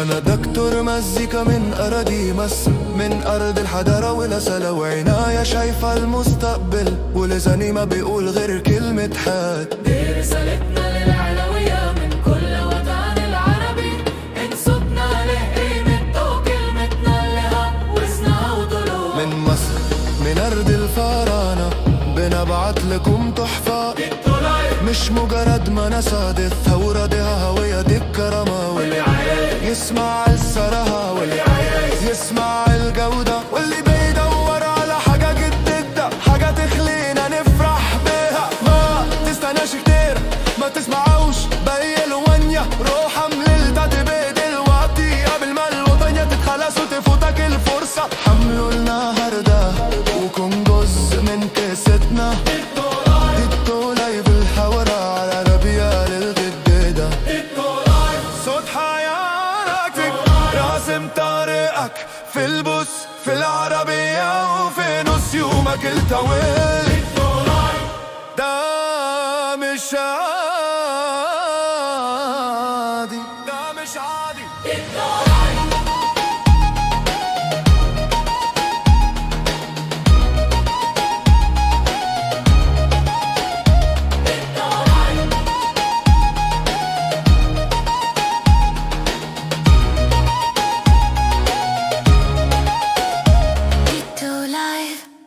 أنا دكتور مزيكا من أراضي مصر، من أرض الحضارة والأصالة وعناية شايفة المستقبل، ولساني ما بيقول غير كلمة حاد. دي رسالتنا للعلوية من كل وطن العربي، إن صوتنا له قيمته وكلمتنا لها وزنها وطلوع. من مصر من أرض الفراعنة بنبعت لكم تحفة، مش مجرد منصة، دي الثورة دي هوية، دي الكرامة. واللي عايز يسمع الصراحة، واللي عايز يسمع الجودة، واللي بيدور على حاجة جديدة، حاجة تخلينا نفرح بيها. ما تستناش كتير، ما تسمعوش باقي الوانيا، روح حمل التدبير دلوقتي قبل ما الوطنية تتخلص وتفوتك الفرصة. حملوا النهاردة وكن جزء من قصتنا، الدولاي بالحورة على عربية للجديدة. صوت حياتك راسم طريقك في البوس، في العربية وفي نص يومك الطويل. ده مش